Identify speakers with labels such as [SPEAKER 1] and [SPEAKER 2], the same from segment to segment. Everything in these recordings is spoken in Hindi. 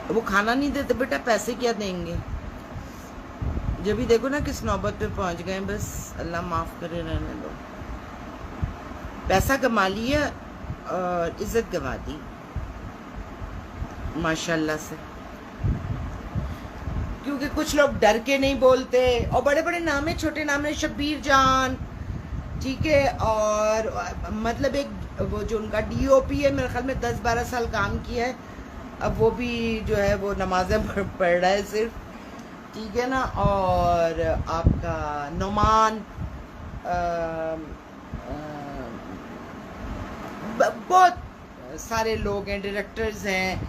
[SPEAKER 1] वो खाना नहीं देते बेटा, पैसे क्या देंगे? जब भी देखो ना किस नौबत पे पहुंच गए, बस अल्लाह माफ करे, रहने दो। पैसा कमा लिया और इज्जत गंवा दी माशाल्लाह से, क्योंकि कुछ लोग डर के नहीं बोलते, और बड़े बड़े नाम है, छोटे नाम है, शब्बीर जान, ठीक है, और मतलब एक वो जो उनका डीओपी है, मेरे ख्याल में 10-12 साल काम किया है, अब वो भी जो है वो नमाजें पढ़ रहा है सिर्फ, ठीक है ना। और आपका नुमान, बहुत सारे लोग हैं, डायरेक्टर्स हैं।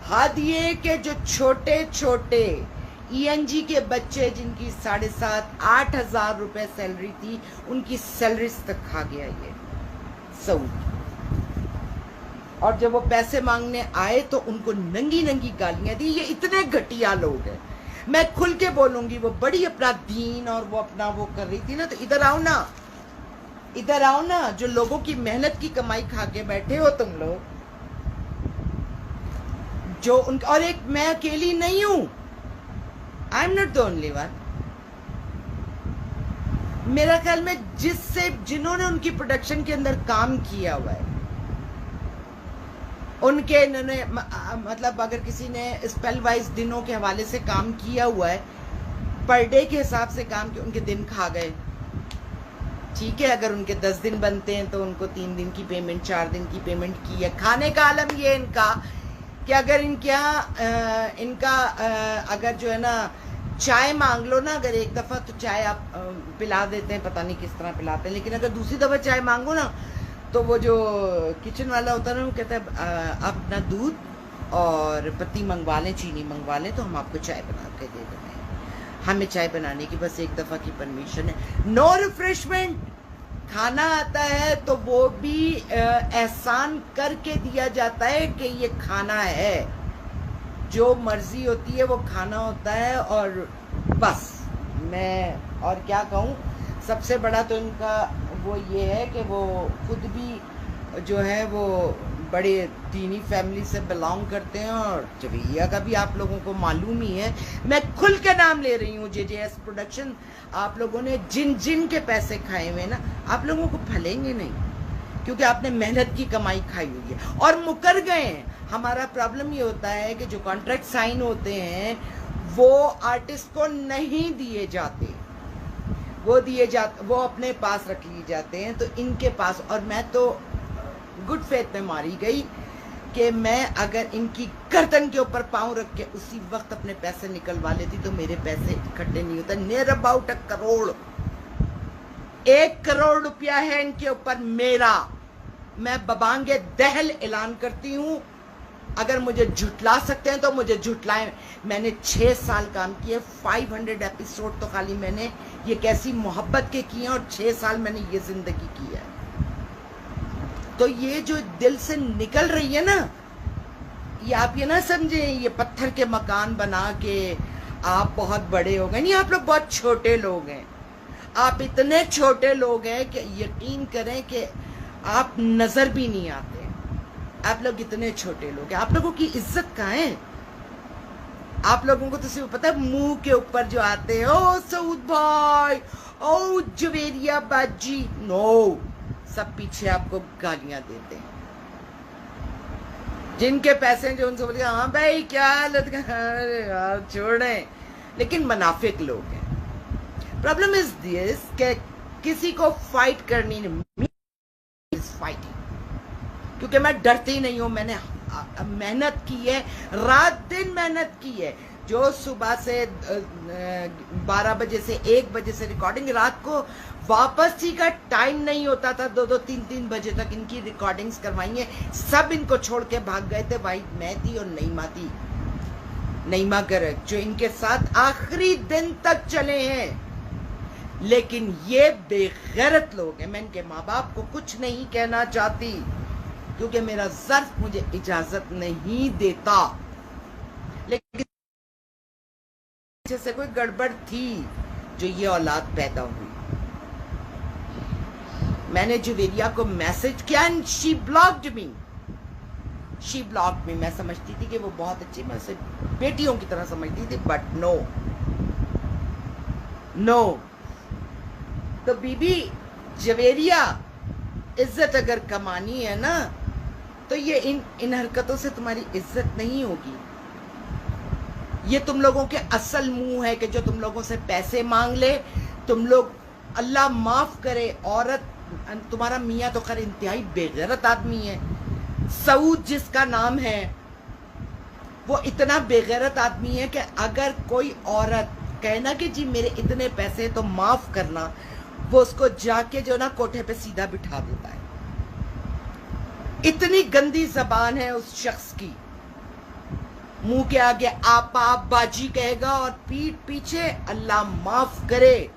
[SPEAKER 1] हाथ ये कि जो छोटे छोटे ईएनजी के बच्चे जिनकी 7,500-8 हजार रुपए सैलरी थी, उनकी सैलरीज तक खा गया ये सऊद। और जब वो पैसे मांगने आए तो उनको नंगी नंगी गालियां दी। ये इतने घटिया लोग हैं, मैं खुल के बोलूंगी। वो बड़ी अपना दीन और वो अपना वो कर रही थी ना, तो इधर आओ ना, इधर आओ ना, जो लोगों की मेहनत की कमाई खा के बैठे हो तुम लोग, जो उनका, और एक मैं अकेली नहीं हूं, I am not the only one. मेरा ख्याल में जिन्होंने उनकी प्रोडक्शन के अंदर काम किया हुआ है, उनके इन्होंने मतलब अगर किसी ने स्पेल वाइज दिनों के हवाले से काम किया हुआ है, पर डे के हिसाब से काम किया, उनके दिन खा गए, ठीक है। अगर उनके 10 दिन बनते हैं तो उनको 3 दिन की पेमेंट, 4 दिन की पेमेंट की है। खाने का आलम ये इनका कि अगर इनके यहाँ इनका अगर जो है ना चाय मांग लो ना, अगर एक दफा तो चाय आप पिला देते हैं, पता नहीं किस तरह पिलाते हैं, लेकिन अगर दूसरी दफा चाय मांगो ना, तो वो जो किचन वाला होता है ना, वो कहता है आप अपना दूध और पत्ती मंगवा लें, चीनी मंगवा लें, तो हम आपको चाय बना के दे देंगे। हमें चाय बनाने की बस एक दफा की परमिशन है, नो रिफ्रेशमेंट। खाना आता है तो वो भी एहसान करके दिया जाता है कि ये खाना है, जो मर्जी होती है वो खाना होता है। और बस मैं और क्या कहूँ, सबसे बड़ा तो इनका वो ये है कि वो खुद भी जो है वो बड़े दीनी फैमिली से बिलोंग करते हैं, और जवेरिया का भी आप लोगों को मालूम ही है। मैं खुल के नाम ले रही हूँ, जेजेएस प्रोडक्शन, आप लोगों ने जिन जिन के पैसे खाए हुए ना, आप लोगों को फलेंगे नहीं, क्योंकि आपने मेहनत की कमाई खाई हुई है और मुकर गए हैं। हमारा प्रॉब्लम ये होता है कि जो कॉन्ट्रैक्ट साइन होते हैं वो आर्टिस्ट को नहीं दिए जाते, वो अपने पास रख लिए जाते हैं, तो इनके पास। और मैं तो गुड फेथ में मारी गई कि मैं अगर इनकी गर्दन के ऊपर पांव रख के उसी वक्त अपने पैसे निकलवा लेती तो मेरे पैसे इकट्ठे नहीं होते। नियर अबाउट 1 करोड़, 1 करोड़ रुपया है इनके ऊपर मेरा। मैं बबांगे दहल ऐलान करती हूँ, अगर मुझे झुटला सकते हैं तो मुझे झुटलाएं। मैंने 6 साल काम किए, 500 एपिसोड तो खाली मैंने ये कैसी मोहब्बत के किए, और 6 साल मैंने ये जिंदगी की है। तो ये जो दिल से निकल रही है ना, ये आप ये ना समझे ये पत्थर के मकान बना के आप बहुत बड़े हो गए, नहीं, आप लोग बहुत छोटे लोग हैं। आप इतने छोटे लोग हैं कि यकीन करें कि आप नजर भी नहीं आते। आप लोग इतने छोटे लोग हैं, आप लोगों की इज्जत कहाँ है? आप लोगों को तो सिर्फ पता है मुंह के ऊपर जो आते हैं, ओ सऊद भाई, ओ जवेरिया बाजी, नो, सब पीछे आपको गालियां देते हैं। जिनके पैसे जो उनसे बोलते हाँ भाई क्या हालत, अरे यार छोड़ें, लेकिन मुनाफिक लोग हैं। प्रॉब्लम इज दिस कि किसी को फाइट करनी नहीं, फाइटिंग, क्योंकि मैं डरती नहीं हूं। मैंने मेहनत की है, रात दिन मेहनत की है। जो सुबह से 12 बजे से 1 बजे से रिकॉर्डिंग, रात को वापस ही का टाइम नहीं होता था, 2-2, 3-3 बजे तक इनकी रिकॉर्डिंग्स करवाई है। सब इनको छोड़ के भाग गए थे, भाई मैं थी और नईमा थी, नईमा गर्ग, जो इनके साथ आखिरी दिन तक चले हैं। लेकिन ये बेगैरत लोग हैं। मैं इनके माँ बाप को कुछ नहीं कहना चाहती, क्योंकि मेरा ज़र्फ मुझे इजाजत नहीं देता, लेकिन से कोई गड़बड़ थी जो ये औलाद पैदा हुई। मैंने जुवेरिया को मैसेज किया and she blocked me, she block में, मैं समझती थी कि वो बहुत अच्छी, मैं उसे बेटियों की तरह समझती थी, बट नो नो। तो बीबी जवेरिया, इज्जत अगर कमानी है ना तो ये इन हरकतों से तुम्हारी इज्जत नहीं होगी। ये तुम लोगों के असल मुंह है कि जो तुम लोगों से पैसे मांग ले। तुम लोग, अल्लाह माफ करे, औरत, तुम्हारा मियाँ तो खैर इंतहाई बेगैरत आदमी है, सऊद जिसका नाम है, वो इतना बेगैरत आदमी है कि अगर कोई औरत कहना कि जी मेरे इतने पैसे तो माफ करना, वो उसको जाके जो ना कोठे पे सीधा बिठा देता है। इतनी गंदी जबान है उस शख्स की, मुंह के आगे आपा बाजी कहेगा और पीठ पीछे अल्लाह माफ करे।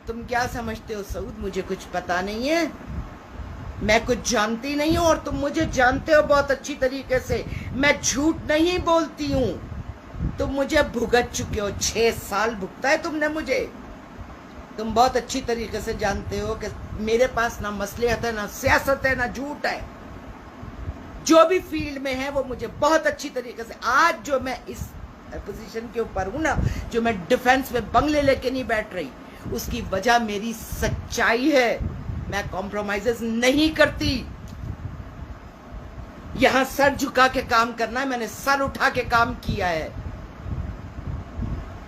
[SPEAKER 1] तुम क्या समझते हो सऊद, मुझे कुछ पता नहीं है, मैं कुछ जानती नहीं हूं और तुम मुझे जानते हो बहुत अच्छी तरीके से। मैं झूठ नहीं बोलती हूं, तुम मुझे भुगत चुके हो, 6 साल भुगता है तुमने मुझे। तुम बहुत अच्छी तरीके से जानते हो कि मेरे पास ना मसलिहत है, ना सियासत है, ना झूठ है। जो भी फील्ड में है वो मुझे बहुत अच्छी तरीके से, आज जो मैं इस पोजीशन के ऊपर हूं ना, जो मैं डिफेंस में बंगले लेके नहीं बैठ रही, उसकी वजह मेरी सच्चाई है। मैं कॉम्प्रोमाइजेस नहीं करती। यहां सर झुका के काम करना है, मैंने सर उठा के काम किया है।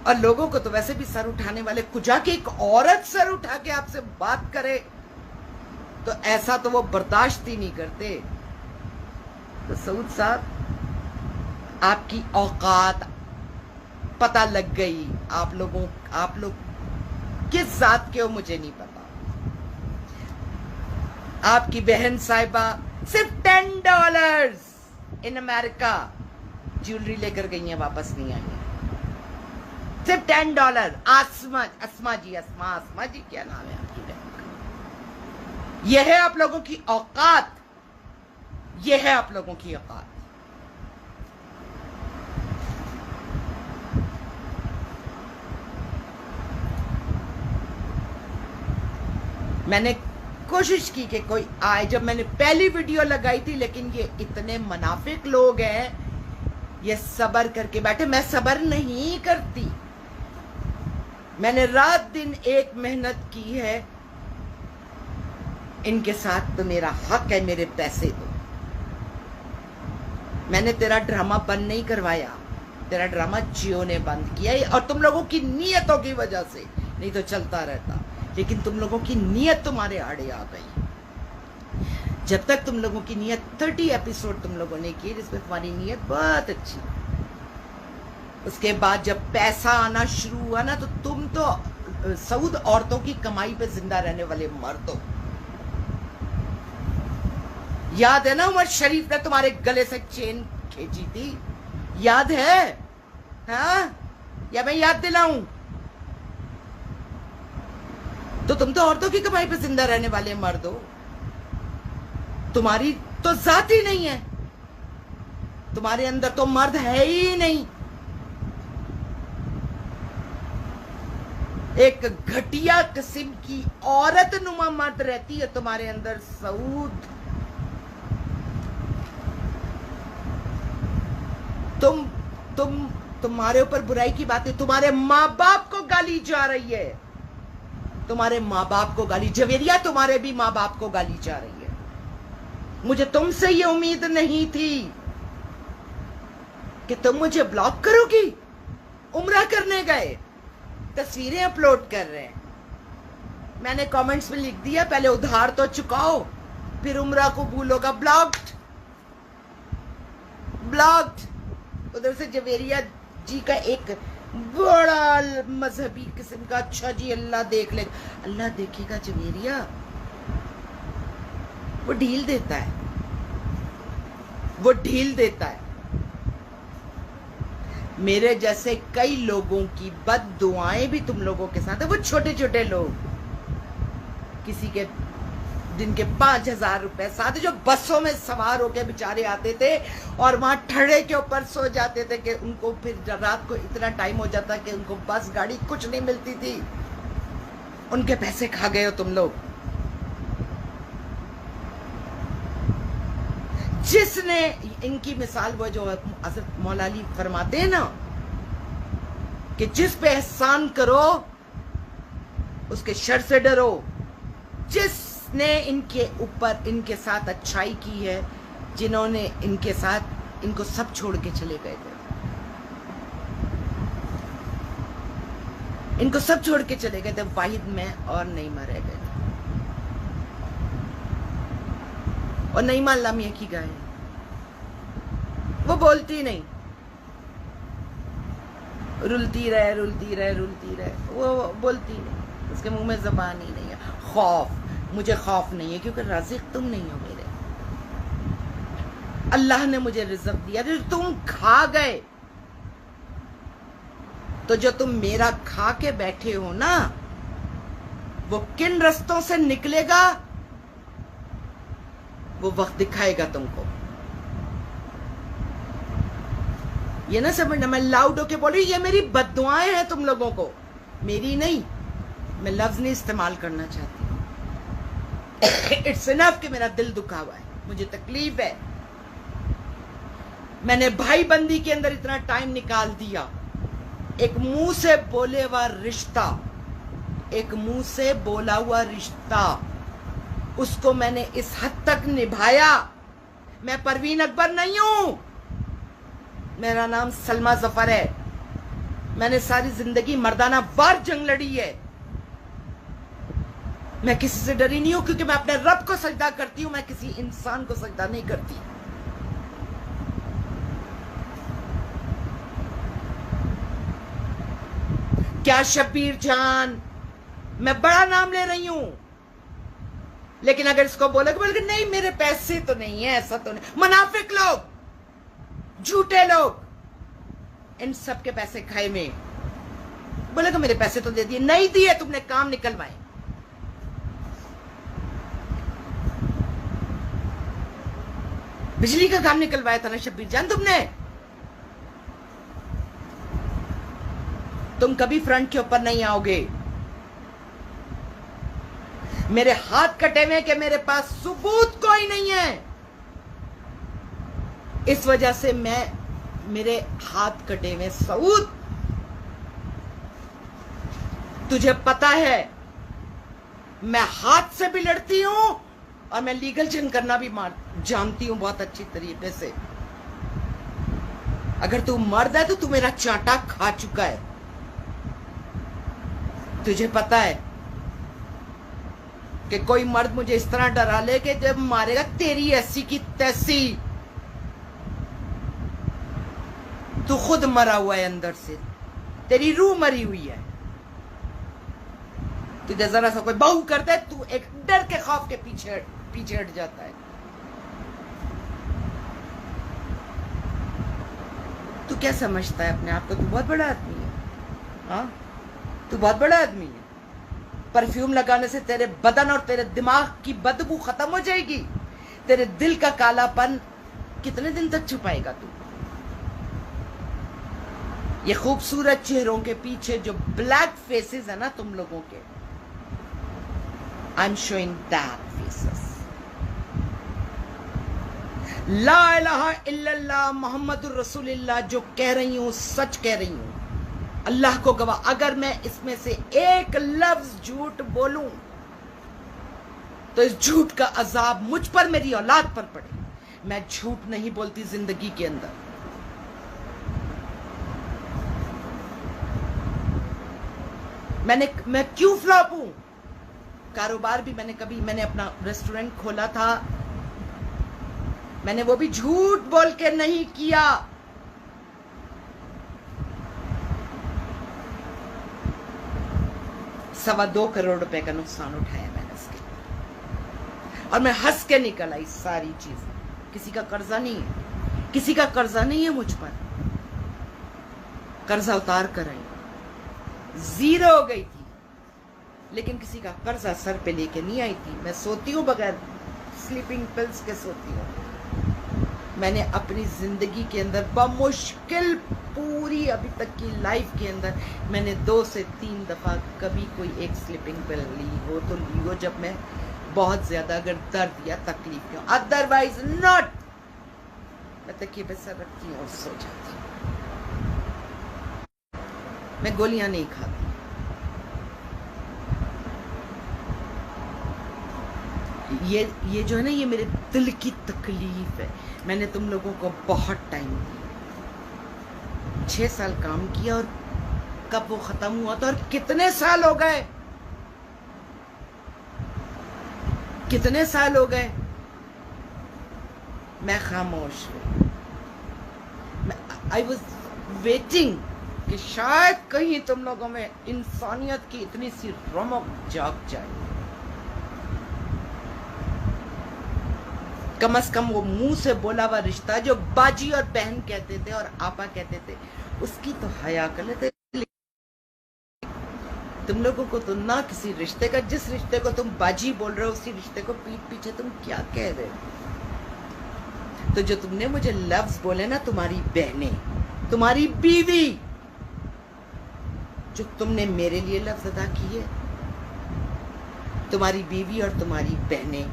[SPEAKER 1] और लोगों को तो वैसे भी सर उठाने वाले, कुजा के एक औरत सर उठा के आपसे बात करे तो ऐसा तो वो बर्दाश्त ही नहीं करते। तो सऊद साहब, आपकी औकात पता लग गई। आप लोग किस जात के हो मुझे नहीं पता। आपकी बहन साहिबा सिर्फ $10 इन अमेरिका ज्वेलरी लेकर गई है, वापस नहीं आई है। सिर्फ $10। अस्मा जी क्या नाम है आपकी बहन का? यह है आप लोगों की औकात, यह है आप लोगों की औकात। मैंने कोशिश की कि कोई आए, जब मैंने पहली वीडियो लगाई थी, लेकिन ये इतने मुनाफिक लोग हैं, ये सब्र करके बैठे। मैं सब्र नहीं करती, मैंने रात दिन एक मेहनत की है। इनके साथ तो मेरा हक है, मेरे पैसे दो। मैंने तेरा ड्रामा बंद नहीं करवाया, तेरा ड्रामा जियो ने बंद किया, और तुम लोगों की नीयतों की वजह से, नहीं तो चलता रहता। लेकिन तुम लोगों की नीयत तुम्हारे आड़े आ गई। जब तक तुम लोगों की नीयत, 30 एपिसोड तुम लोगों ने किए जिसमें तुम्हारी नीयत बहुत अच्छी, उसके बाद जब पैसा आना शुरू हुआ ना, तो तुम तो सऊद औरतों की कमाई पे जिंदा रहने वाले मर्द हो। याद है ना उमर शरीफ ने तुम्हारे गले से चेन खींची थी, याद है? हाँ, या मैं याद दिलाऊं? तो तुम तो औरतों की कमाई पे जिंदा रहने वाले मर्द हो। तुम्हारी तो जात ही नहीं है, तुम्हारे अंदर तो मर्द है ही नहीं। एक घटिया किस्म की औरत नुमा मर्द रहती है तुम्हारे अंदर सऊद। तुम्हारे ऊपर बुराई की बातें, तुम्हारे माँ बाप को गाली जा रही है, तुम्हारे माँ बाप को गाली, जवेरिया तुम्हारे भी माँ बाप को गाली जा रही है। मुझे तुमसे ये उम्मीद नहीं थी कि तुम मुझे ब्लॉक करोगी। उम्रा करने गए, तस्वीरें अपलोड कर रहे हैं, मैंने कमेंट्स में लिख दिया पहले उधार तो चुकाओ, फिर उम्रा कबूल होगा। ब्लॉक्ड। उधर से जवेरिया जी का एक बड़ा मजहबी किस्म का, अच्छा जी अल्लाह देख ले, अल्लाह देखेगा जवेरिया, वो ढील देता है, वो ढील देता है। मेरे जैसे कई लोगों की बद दुआएं भी तुम लोगों के साथ है। वो छोटे छोटे लोग, किसी के जिनके 5,000 रुपए साथ, जो बसों में सवार होकर बेचारे आते थे और वहां ठड़े के ऊपर सो जाते थे कि उनको फिर रात को इतना टाइम हो जाता कि उनको बस गाड़ी कुछ नहीं मिलती थी। उनके पैसे खा गए हो तुम लोग। जिसने इनकी मिसाल वो जो हज़रत मौला अली फरमाते हैं ना कि जिस पे एहसान करो उसके शर से डरो, जिसने इनके ऊपर इनके साथ अच्छाई की है, जिन्होंने इनके साथ इनको सब छोड़ के चले गए थे, इनको सब छोड़ के चले गए थे, वाहिद में और नईमा रह गए थे। और नईमा अल्लाह मियां की गाय है, वो बोलती नहीं, रुलती रहे रुलती रहे रुलती रहे, वो बोलती नहीं, उसके मुंह में जबान ही नहीं है। खौफ, मुझे खौफ नहीं है क्योंकि राज़िक तुम नहीं हो मेरे, अल्लाह ने मुझे रिज़्क़ दिया। जो तुम खा गए तो जो तुम मेरा खा के बैठे हो ना, वो किन रस्तों से निकलेगा वो वक्त दिखाएगा तुमको। ये ना समझना मैं लाउड होके बोल रही, ये मेरी बद्दुआएं हैं तुम लोगों को, मेरी नहीं। मैं लफ्ज नहीं इस्तेमाल करना चाहती। इट्स इनफ कि मेरा दिल दुखा हुआ है, मुझे तकलीफ है। मैंने भाई बंदी के अंदर इतना टाइम निकाल दिया। एक मुंह से बोले हुआ रिश्ता, एक मुंह से बोला हुआ रिश्ता, उसको मैंने इस हद तक निभाया। मैं परवीन अकबर नहीं हूं, मेरा नाम सलमा जफर है। मैंने सारी जिंदगी मर्दाना वार जंग लड़ी है। मैं किसी से डरी नहीं हूं क्योंकि मैं अपने रब को सजदा करती हूं, मैं किसी इंसान को सजदा नहीं करती। क्या शब्बीर जान, मैं बड़ा नाम ले रही हूं, लेकिन अगर इसको बोले नहीं मेरे पैसे तो नहीं है, ऐसा तो नहीं। मुनाफिक लोग, झूठे लोग, इन सब के पैसे खाए में बोलेगा मेरे पैसे तो दे दिए, नहीं दिए, तुमने काम निकलवाए। बिजली का काम निकलवाया था ना शब्बीर जान तुमने। तुम कभी फ्रंट के ऊपर नहीं आओगे। मेरे हाथ कटे हुए कि मेरे पास सबूत कोई नहीं है, इस वजह से मैं मेरे हाथ कटे हुए सबूत। तुझे पता है मैं हाथ से भी लड़ती हूं और मैं लीगल जंग करना भी जानती हूं बहुत अच्छी तरीके से। अगर तू मर्द है तो तू मेरा चांटा खा चुका है। तुझे पता है कि कोई मर्द मुझे इस तरह डरा ले कि जब मारेगा तेरी ऐसी की तैसी। तू खुद मरा हुआ है अंदर से, तेरी रूह मरी हुई है। तुझे जरा सा कोई बहू करता है, तू एक डर के खौफ के पीछे हट जाता है। तू क्या समझता है अपने आप को? तू बहुत बड़ा आदमी है। हाँ, तू बहुत बड़ा आदमी है। परफ्यूम लगाने से तेरे बदन और तेरे दिमाग की बदबू खत्म हो जाएगी। तेरे दिल का कालापन कितने दिन तक छुपाएगा तू? ये खूबसूरत चेहरों के पीछे जो ब्लैक फेसेस है ना तुम लोगों के, I am showing that faces. ला इलाहा इल्लल्लाह मुहम्मदुर रसूलुल्लाह जो कह रही हूं सच कह रही हूं, अल्लाह को गवाह। अगर मैं इसमें से एक लफ्ज झूठ बोलूं तो इस झूठ का अजाब मुझ पर, मेरी औलाद पर पड़े। मैं झूठ नहीं बोलती जिंदगी के अंदर। मैं क्यों फ्लॉप हूं? कारोबार भी मैंने अपना रेस्टोरेंट खोला था, मैंने वो भी झूठ बोल के नहीं किया। $2.25 करोड़ रुपए का नुकसान उठाया मैंने इसके, और मैं हंस के निकल आई सारी चीज। किसी का कर्जा नहीं है, किसी का कर्जा नहीं है मुझ पर। कर्जा उतार कर आई, जीरो हो गई थी, लेकिन किसी का कर्जा सर पे लेके नहीं आई थी। मैं सोती हूँ बगैर स्लीपिंग पिल्स के सोती हूँ। मैंने अपनी जिंदगी के अंदर बमुश्किल पूरी अभी तक की लाइफ के अंदर मैंने 2 से 3 दफा कभी कोई एक स्लीपिंग पिल ली हो तो ली हो, जब मैं बहुत ज्यादा अगर दर्द या तकलीफ हो, अदरवाइज नॉट। मैं तकिए पे सर रखती हूँ और सो जाती हूँ। मैं गोलियां नहीं खाती। ये जो है ना, ये मेरे दिल की तकलीफ है। मैंने तुम लोगों को बहुत टाइम दिया, 6 साल काम किया, और कब वो खत्म हुआ था और कितने साल हो गए, कितने साल हो गए। मैं खामोश हूं। आई वॉज वेटिंग कि शायद कहीं तुम लोगों में इंसानियत की इतनी सी रमक जाग जाए, कम से कम वो मुंह से बोला हुआ रिश्ता जो बाजी और बहन कहते थे और आपा कहते थे, उसकी तो हया कर लेते। तुम लोगों को तो ना किसी रिश्ते का, जिस रिश्ते को तुम बाजी बोल रहे हो उसी रिश्ते को पीठ पीछे तुम क्या कह रहे हो। तो जो तुमने मुझे लफ्ज बोले ना, तुम्हारी बहनें, तुम्हारी बीवी, जो तुमने मेरे लिए लफ्ज अदा किए, तुम्हारी बीवी और तुम्हारी बहनें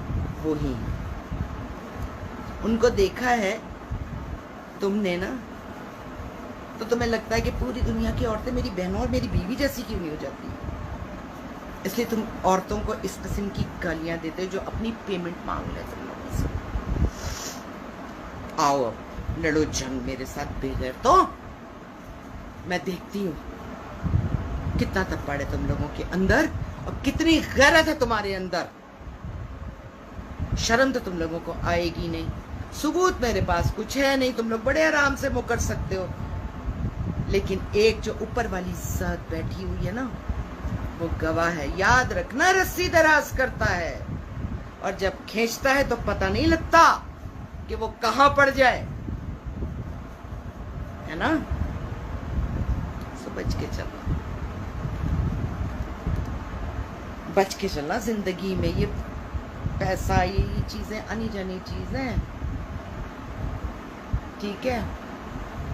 [SPEAKER 1] वो ही हैं। उनको देखा है तुमने ना, तो तुम्हें लगता है कि पूरी दुनिया की औरतें मेरी बहनों और मेरी बीवी जैसी क्यों नहीं हो जाती। इसलिए तुम औरतों को इस किस्म की गालियां देते हो जो अपनी पेमेंट मांग ले तुम लोगों से। आओ अब लड़ो जंग मेरे साथ बेगैर, तो मैं देखती हूँ कितना तप्पड़ है तुम लोगों के अंदर और कितनी गैरत है तुम्हारे अंदर। शर्म तो तुम लोगों को आएगी नहीं। सबूत मेरे पास कुछ है नहीं, तुम लोग बड़े आराम से मुकर सकते हो, लेकिन एक जो ऊपर वाली ज़ात बैठी हुई है ना, वो गवाह है। याद रखना, रस्सी दराज करता है और जब खींचता है तो पता नहीं लगता कि वो कहां पड़ जाए, है ना। सो बच के चलना, बच के चलना जिंदगी में। ये पैसा, ये चीजें आनी जानी चीजें, ठीक है,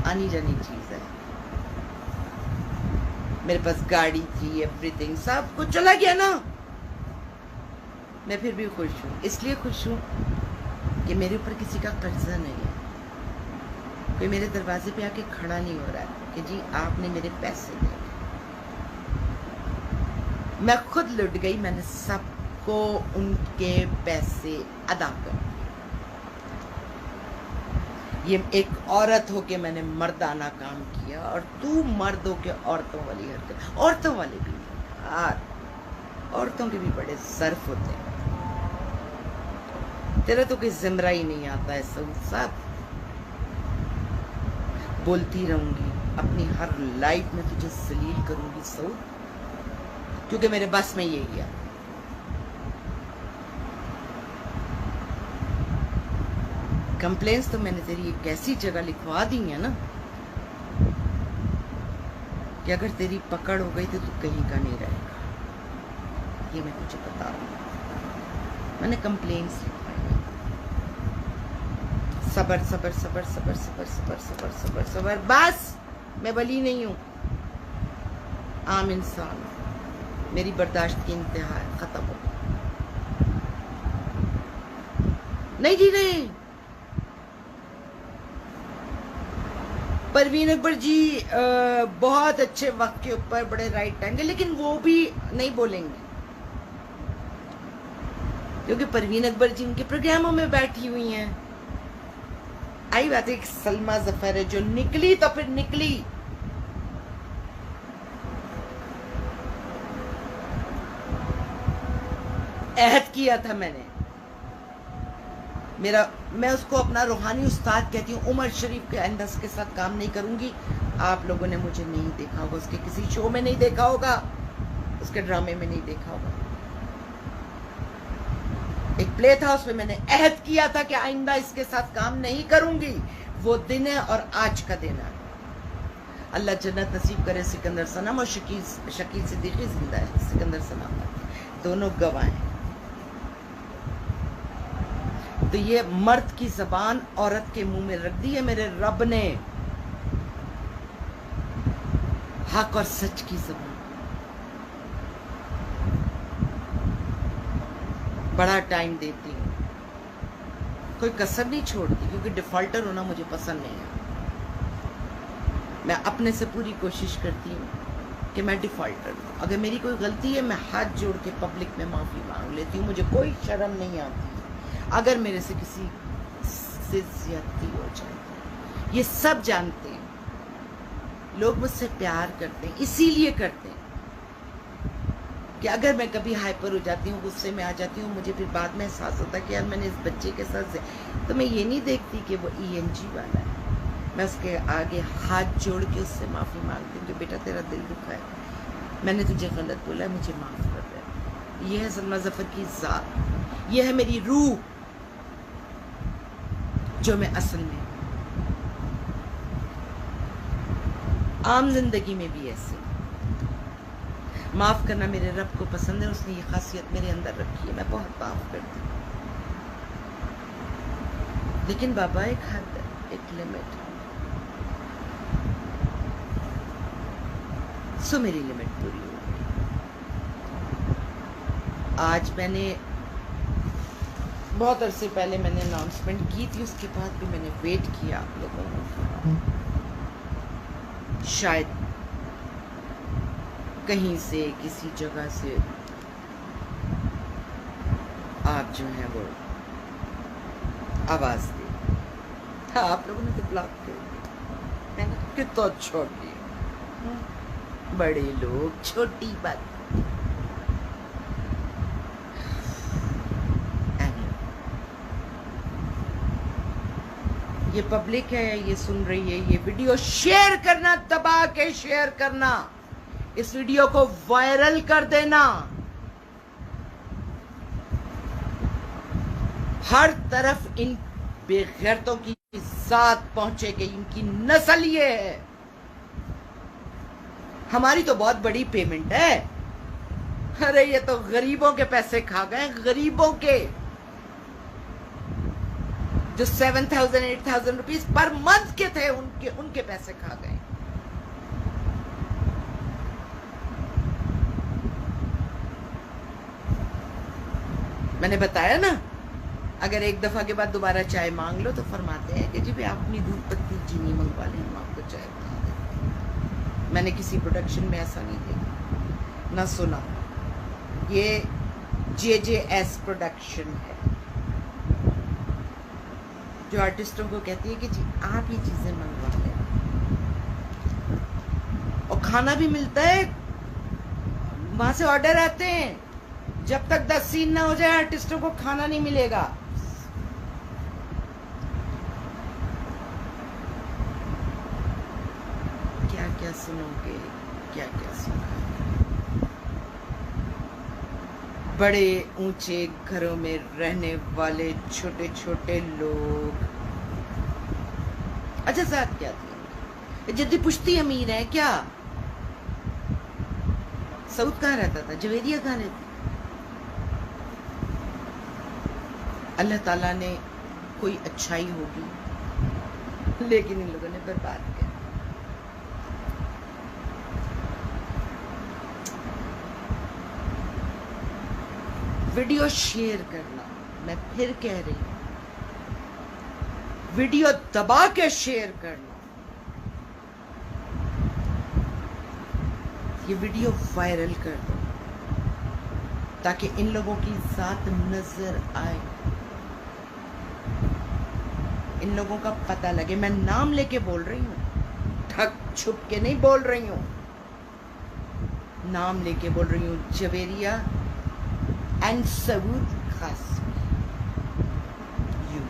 [SPEAKER 1] आनी जानी चीज है। मेरे पास गाड़ी थी, एवरीथिंग, सब कुछ चला गया ना। मैं फिर भी खुश हूँ, इसलिए खुश हूँ कि मेरे ऊपर किसी का कर्जा नहीं है। कोई मेरे दरवाजे पे आके खड़ा नहीं हो रहा है कि जी आपने मेरे पैसे दिए। मैं खुद लुट गई, मैंने सबको उनके पैसे अदा कर दिए। ये एक औरत होके मैंने मर्दाना काम किया, और तू मर्द होके औरतों वाली हरकत। औरतों वाले भी यार, औरतों के भी बड़े ज़र्फ होते हैं। तेरा तो कोई जिमरा ही नहीं आता है। सब बोलती रहूंगी, अपनी हर लाइफ में तुझे जलील करूंगी सऊद, क्योंकि मेरे बस में यही है। कंप्लेंट्स तो मैंने तेरी एक ऐसी जगह लिखवा दी है ना कि अगर तेरी पकड़ हो गई तो तू कहीं का नहीं रहेगा। ये मैं तुझे बता रहा हूँ, मैंने कंप्लेंट्स लिखवाई। सबर सबर सबर सबर सबर सबर सबर सबर सबर, बस। मैं वली नहीं हूँ, आम इंसान। मेरी बर्दाश्त की इंतहा है, खत्म हो गई। नहीं जी नहीं। परवीन अकबर जी बहुत अच्छे वक्त के ऊपर बड़े राइट टाइम के, लेकिन वो भी नहीं बोलेंगे क्योंकि परवीन अकबर जी उनके प्रोग्रामों में बैठी हुई हैं। आई बात है, सलमा जफर है जो निकली तो फिर निकली। अहद किया था मैंने, मैं उसको अपना रूहानी उस्ताद कहती हूँ। उमर शरीफ के आइंदा के साथ काम नहीं करूंगी। आप लोगों ने मुझे नहीं देखा होगा, उसके किसी शो में नहीं देखा होगा, उसके ड्रामे में नहीं देखा होगा। एक प्ले था, उसमें मैंने अहद किया था कि आइंदा इसके साथ काम नहीं करूंगी। वो दिन है और आज का दिन है। अल्लाह जन्नत नसीब करे सिकंदर सनम और शकील सिद्दीकी जिंदा है। सिकंदर सनम दोनों गवाह हैं। तो ये मर्द की जबान औरत के मुंह में रख दी है मेरे रब ने, हक और सच की जबान। बड़ा टाइम देती हूँ, कोई कसर नहीं छोड़ती, क्योंकि डिफॉल्टर होना मुझे पसंद नहीं है। मैं अपने से पूरी कोशिश करती हूँ कि मैं डिफॉल्टर हूँ। अगर मेरी कोई गलती है, मैं हाथ जोड़ के पब्लिक में माफ़ी मांग लेती हूँ, मुझे कोई शर्म नहीं आती अगर मेरे से किसी से ज्यादती हो जाए। ये सब जानते हैं, लोग मुझसे प्यार करते हैं, इसीलिए करते हैं कि अगर मैं कभी हाइपर हो जाती हूँ, गुस्से में आ जाती हूँ, मुझे फिर बाद में एहसास होता है कि यार मैंने इस बच्चे के साथ तो मैं ये नहीं देखती कि वो ENG वाला है, मैं उसके आगे हाथ जोड़ के उससे माफ़ी मांगती हूँ कि बेटा तेरा दिल दुखा है, मैंने तुझे गलत बोला है, मुझे माफ़ कर दे। ये है सलमा ज़फ़र की ज़ात, ये है मेरी रूह जो मैं असल में आम जिंदगी में भी ऐसे। माफ़ करना मेरे रब को पसंद है, उसने ये खासियत मेरे अंदर रखी है, मैं बहुत माफ़ करती हूँ। लेकिन बाबा एक हद है, एक लिमिट है। सो मेरी लिमिट पूरी हो गई। आज मैंने बहुत अरसे पहले मैंने अनाउंसमेंट की थी, उसके बाद भी मैंने वेट किया आप लोगों को, शायद कहीं से किसी जगह से आप जो है वो आवाज दे। हाँ, आप लोगों ने तो ब्लॉक कर दिया, मैंने तो कितना छोटी, बड़े लोग छोटी बात। ये पब्लिक है, ये सुन रही है, ये वीडियो शेयर करना, दबा के शेयर करना, इस वीडियो को वायरल कर देना, हर तरफ इन बेगैरतों की जात पहुंचेगी, इनकी नस्ल ये है। हमारी तो बहुत बड़ी पेमेंट है, अरे ये तो गरीबों के पैसे खा गए, गरीबों के जो 7,000 8,000 रुपीज पर मंथ के थे, उनके पैसे खा गए। मैंने बताया ना, अगर एक दफा के बाद दोबारा चाय मांग लो तो फरमाते हैं कि जी भाई आप अपनी दूध पत्ती चीनी मंगवा लें, हम आपको चाय बना दें। मैंने किसी प्रोडक्शन में ऐसा नहीं देखा ना सुना। ये JJS प्रोडक्शन है जो आर्टिस्टों को कहती है कि जी आप ये चीजें मंगवा लें, और खाना भी मिलता है, वहां से ऑर्डर आते हैं, जब तक 10 सीन ना हो जाए आर्टिस्टों को खाना नहीं मिलेगा। क्या क्या सुनोगे, क्या क्या सुनोगे। बड़े ऊंचे घरों में रहने वाले छोटे छोटे लोग। अच्छा साथ क्या थी, जद्दी पुश्ती अमीर है क्या? साउथ कहाँ रहता था, जवेरिया कहाँ रहती? अल्लाह ताला ने कोई अच्छाई होगी, लेकिन इन लोगों ने बर्बाद किया। वीडियो शेयर करना, मैं फिर कह रही हूं, वीडियो दबा के शेयर करना, ये वीडियो वायरल कर दो ताकि इन लोगों की जात नजर आए, इन लोगों का पता लगे। मैं नाम लेके बोल रही हूँ, ठग छुप के नहीं बोल रही हूँ, नाम लेके बोल रही हूँ। Javeria and Saud Qasmi, you.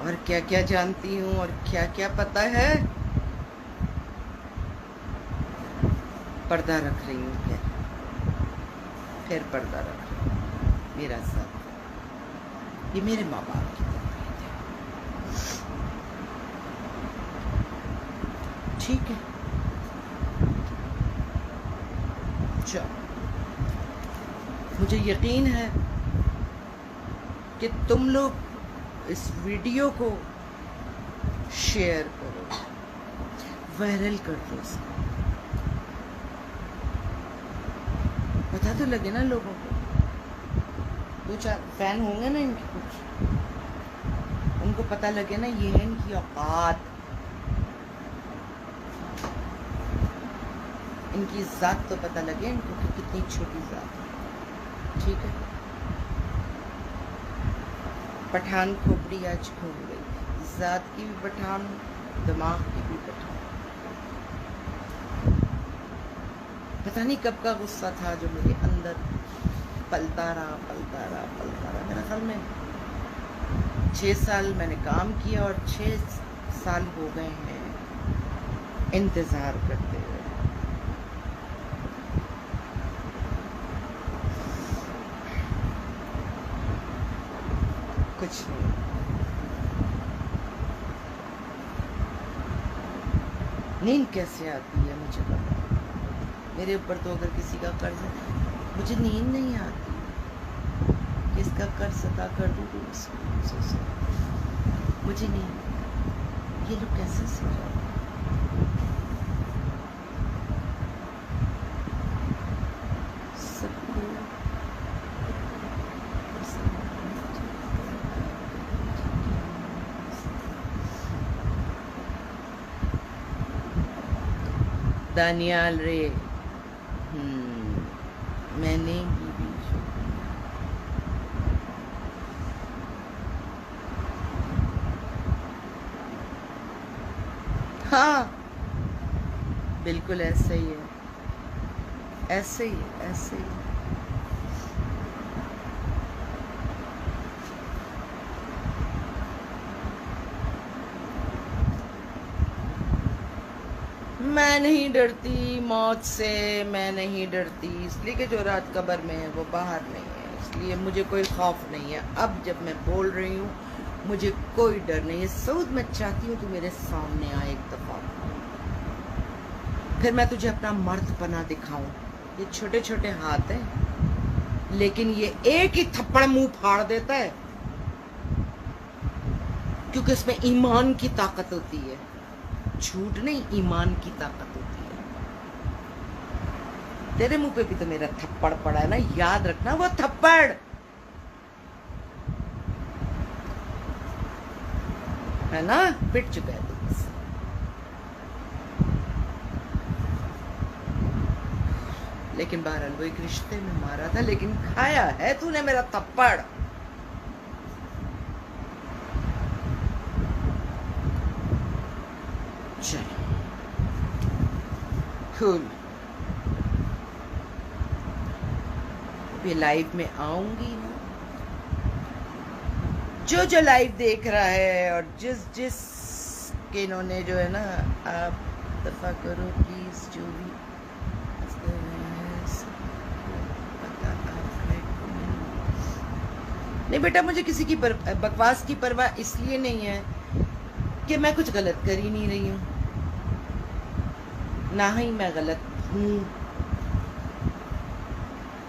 [SPEAKER 1] और क्या क्या जानती हूँ और क्या क्या पता है, पर्दा रख रही हूँ, फिर पर्दा रख रही हूँ। मेरा साथ, ये मेरे माँ बाप की तरबियत है, ठीक है। मुझे यकीन है कि तुम लोग इस वीडियो को शेयर करो, वायरल कर दो। बता पता तो लगे ना लोगों को, 2-4 फैन होंगे ना इनके कुछ, उनको पता लगे ना ये है इनकी औकात, इनकी जात तो पता लगे इनको कि कितनी छोटी जात है। ठीक है, पठान खोपड़ी आज घूम गई, जात की भी पठान, दिमाग की भी पठान। पता नहीं कब का गुस्सा था जो मेरे अंदर पलता रहा। मेरा ख्याल में 6 साल मैंने काम किया और 6 साल हो गए हैं इंतजार करते हुए। कुछ नहीं, नींद कैसे आती है मुझे पता, मेरे ऊपर तो अगर किसी का कर्ज है मुझे नींद नहीं आती, किसका कर्ज अदा कर दूँ तो मुझे नहीं, ये लोग कैसे सो जाते सबको। दानियाल रे, मैंने बीबी हाँ बिल्कुल ऐसे ही है, ऐसे ही है, ऐसे ही है। मैं नहीं डरती मौत से, मैं नहीं डरती इसलिए कि जो रात कब्र में है वो बाहर नहीं है, इसलिए मुझे कोई खौफ नहीं है। अब जब मैं बोल रही हूँ मुझे कोई डर नहीं है। सऊद मैं चाहती हूँ तू मेरे सामने आए एक दफा, फिर मैं तुझे अपना मर्द बना दिखाऊं। ये छोटे छोटे हाथ हैं लेकिन ये एक ही थप्पड़ मुंह फाड़ देता है, क्योंकि इसमें ईमान की ताकत होती है, झूठ नहीं, ईमान की ताकत होती है। तेरे मुंह पे भी तो मेरा थप्पड़ पड़ा है ना, याद रखना वो थप्पड़ है ना, पिट चुका है तू बस। लेकिन बहरहाल वो एक रिश्ते में मारा था, लेकिन खाया है तूने मेरा थप्पड़। चल कूल, ये लाइव में आऊंगी ना, जो जो लाइव देख रहा है और जिस के इन्होंने जो है ना, आप दफा करो प्लीज, जो भी नहीं बेटा, मुझे किसी की बकवास की परवाह इसलिए नहीं है कि मैं कुछ गलत कर ही नहीं रही हूँ, ना ही मैं गलत हूँ।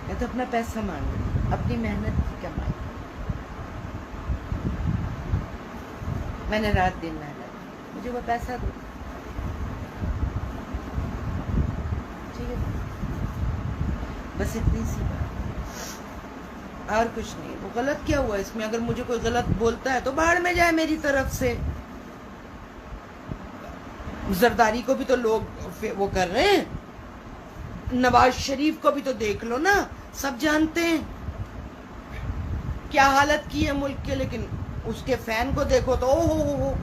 [SPEAKER 1] मैं तो अपना पैसा मांग रही हूँ, अपनी मेहनत की कमाई। मैंने रात दिन मेहनत, मुझे वो पैसा दो, ठीक है, बस इतनी सी बात और कुछ नहीं। वो गलत क्या हुआ इसमें? अगर मुझे कोई गलत बोलता है तो बाहर में जाए मेरी तरफ से। जरदारी को भी तो लोग वो कर रहे हैं, नवाज शरीफ को भी तो देख लो ना, सब जानते हैं क्या हालत की है मुल्क के, लेकिन उसके फैन को देखो तो ओ हो,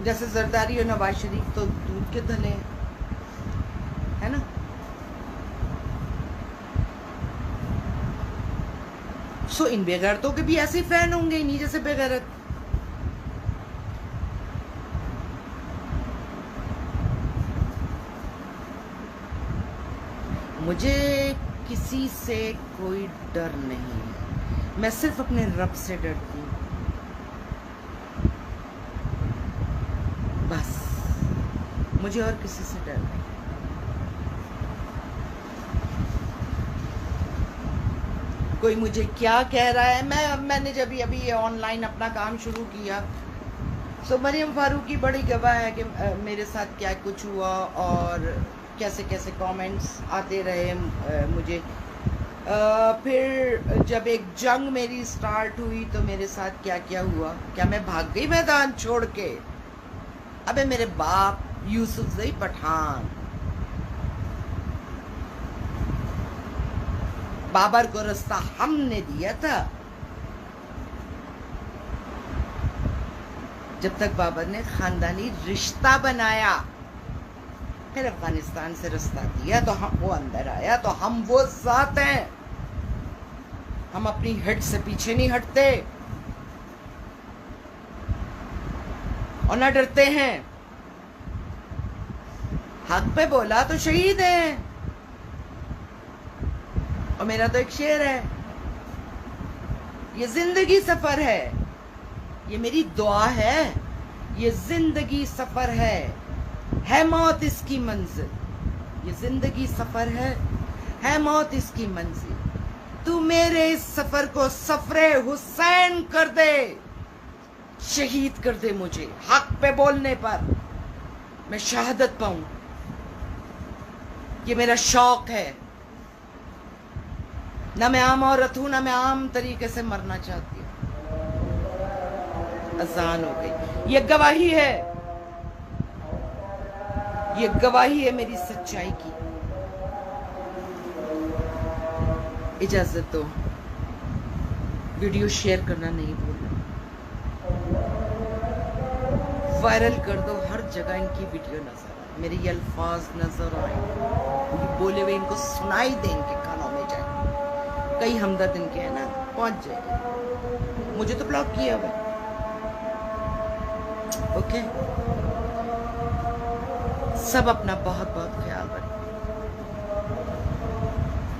[SPEAKER 1] जैसे जरदारी और नवाज शरीफ तो दूध के धले है ना। सो इन बेगैरतों के भी ऐसे फैन होंगे, इन्हीं जैसे बेगैरत। मुझे किसी से कोई डर नहीं है, मैं सिर्फ अपने रब से डरती हूँ बस, मुझे और किसी से डर नहीं। कोई मुझे क्या कह रहा है, मैंने जब अभी ऑनलाइन अपना काम शुरू किया तो मरियम फारूकी बड़ी गवाह है कि मेरे साथ क्या कुछ हुआ और कैसे कैसे कमेंट्स आते रहे मुझे। फिर जब एक जंग मेरी स्टार्ट हुई तो मेरे साथ क्या क्या हुआ, क्या मैं भाग गई मैदान छोड़ के? अबे मेरे बाप यूसुफजई पठान, बाबर को रास्ता हमने दिया था। जब तक बाबर ने खानदानी रिश्ता बनाया, फिर अफगानिस्तान से रास्ता दिया तो हम वो अंदर आया, तो हम वो जात हैं, हम अपनी हिट से पीछे नहीं हटते और ना डरते हैं। हक पे बोला तो शहीद है। और मेरा तो एक शेर है, ये जिंदगी सफर है, ये मेरी दुआ है, ये जिंदगी सफर है मौत इसकी मंजिल। ये जिंदगी सफर है मौत इसकी मंजिल। तू मेरे इस सफर को सफरे हुसैन कर दे, शहीद कर दे मुझे। हक पे बोलने पर मैं शहादत पाऊं, ये मेरा शौक है। ना मैं आम औरत हूं, ना मैं आम तरीके से मरना चाहती हूं। अजान हो गई, ये गवाही है, ये गवाही है मेरी सच्चाई की। इजाजत दो, वीडियो शेयर करना नहीं भूलना, वायरल कर दो, हर जगह इनकी वीडियो नजर आए, मेरे ये अल्फाज नजर आए, ये बोले हुए इनको सुनाई दे, इनके कानों में जाए। कई हमदर्द इनके है ना, पहुंच जाएगी। मुझे तो ब्लॉक किया हुआ। ओके, सब अपना बहुत बहुत ख्याल रखें,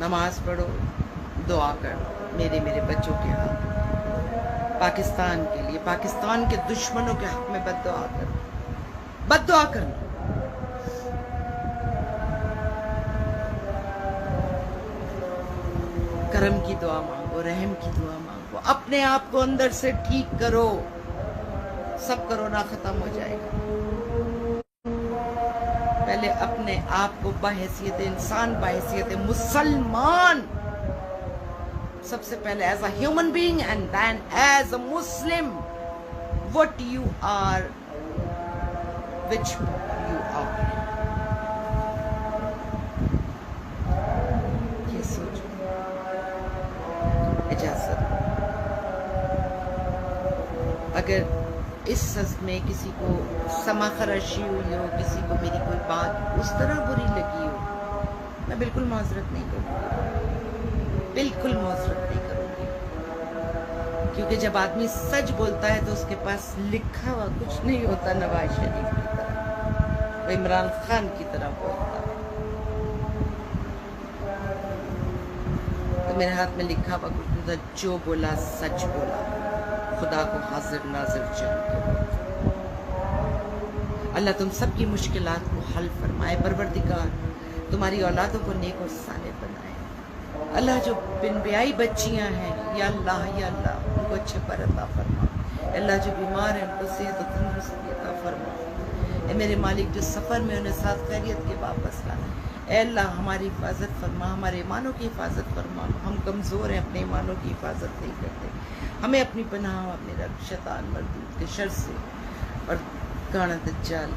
[SPEAKER 1] नमाज पढ़ो, दुआ करो मेरे बच्चों के हाथ, पाकिस्तान के लिए, पाकिस्तान के दुश्मनों के हक में बद्दुआ करो, बद्दुआ करो। करम की दुआ मांगो, रहम की दुआ मांगो, अपने आप को अंदर से ठीक करो, सब कोरोना खत्म हो जाएगा। पहले अपने आप को बहैसियत इंसान, बहैसियत मुसलमान, सबसे पहले as a human being and then as a Muslim, what you are, which you are, ये सोचो। इजाजत, अगर इस सदमे किसी को समाखराशी हुई हो, किसी को मेरी कोई बात उस तरह बुरी लगी हो, मैं बिल्कुल माजरत नहीं करूँगी, बिल्कुल माजरत नहीं करूँगी। क्योंकि जब आदमी सच बोलता है तो उसके पास लिखा हुआ कुछ नहीं होता नवाज शरीफ की तरह, वो इमरान खान की तरह बोलता है। तो मेरे हाथ में लिखा हुआ कुछ नहीं था, जो बोला सच बोला, खुदा को हाजिर नाजिर जान के। अल्लाह तुम सबकी मुश्किलात को हल फरमाए, परवरदिगार तुम्हारी औलादों को नेक और साले बनाए। अल्लाह जो बिन ब्याही बच्चियां हैं, या अल्लाह उनको अच्छे पर अता फरमा। अल्लाह जो बीमार है उनको सेहत और तंदुरुस्ती अता फरमा। मेरे मालिक जो सफ़र में उन्हें साथ खैरियत के वापस ला। अल्लाह हमारी हिफाजत फरमा, हमारे ईमानों की हिफाजत फरमा। हम कमज़ोर हैं, अपने ईमानों की हिफाजत नहीं करते। हमें अपनी पनाह, अपने रब शैतान मरदूद के शर से और गाना दज्जाल।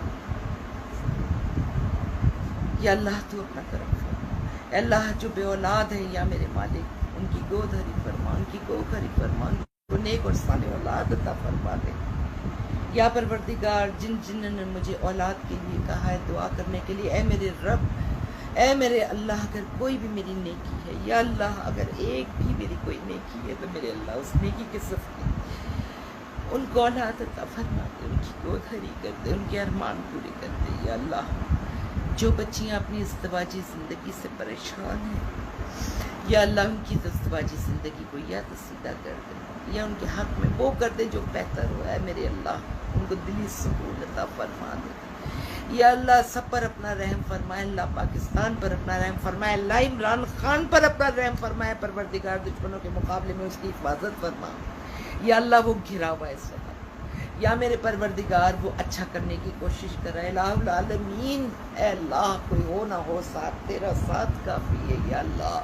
[SPEAKER 1] या अल्लाह तू अपना करम फरमा। अल्लाह जो बे औलाद है, या मेरे मालिक उनकी गोद हरी फरमा, उनकी कोख हरी फरमा, उनको नेक और साले औलाद अता फरमा दे। या परवरदिगार जिन जिन्होंने मुझे औलाद के लिए कहा है दुआ करने के लिए, ए मेरे रब, ए मेरे अल्लाह, अगर कोई भी मेरी नेकी है, या अल्लाह अगर एक भी मेरी कोई नेकी है तो मेरे अल्लाह उस नेकी के सदक़े उनको औलाद अता फरमा दे, उनकी गोद हरी कर दे, उनके अरमान पूरे कर दे। या अल्लाह जो बच्चियाँ अपनी इज़्दिवाजी ज़िंदगी से परेशान हैं, या अल्लाह उनकी इज़्दिवाजी ज़िंदगी को या तो सीधा कर दे, या उनके हक़ में वो कर दे जो बेहतर हुआ है। मेरे अल्लाह उनको दिली सुकून अता फरमा दे। या अल्लाह सब पर अपना रहम फरमाए, अल्लाह पाकिस्तान पर अपना रहम फरमाए, अल्लाह इमरान खान पर अपना रहम फरमाए, परवरदिगार दुश्मनों के मुकाबले में उसकी हिफाजत फरमा। या अल्लाह वो घिरा हुआ है इस वक्त, या मेरे परवरदिगार वो अच्छा करने की कोशिश कर रहा है। इलाहुल आलमीन, ऐ अल्लाह कोई हो ना हो साथ, तेरा साथ काफ़ी है या अल्लाह।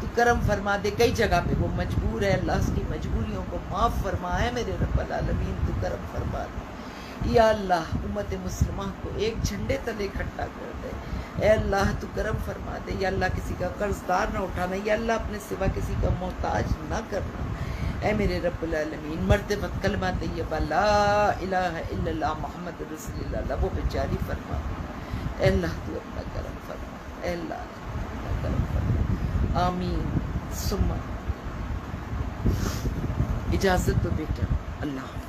[SPEAKER 1] तू करम फरमा दे, कई जगह पे वो मजबूर है अल्लाह, उसकी मजबूरियों को माफ़ फरमा है मेरे रब्बुल आलमीन, तू करम फरमा दे या अल्लाह। उम्मत मुस्लिमा को एक झंडे तले इकट्ठा कर दे ए अल्लाह, तू करम फरमा दे या अल्लाह। किसी का कर्जदार ना उठाना या अल्लाह, अपने सिवा किसी का मोहताज ना करना ए मेरे रब्बुल आलमीन। मरते वक्त कलमा तैयबा ला इलाहा इल्लल्लाह मुहम्मद रसूलुल्लाह वो बेचारी फरमा ए अल्लाह, तू अपना करम फरमा ए अल्लाह, अपना करम फरमा। आमीन सुम्मा। इजाज़त दो बेटा, अल्लाह।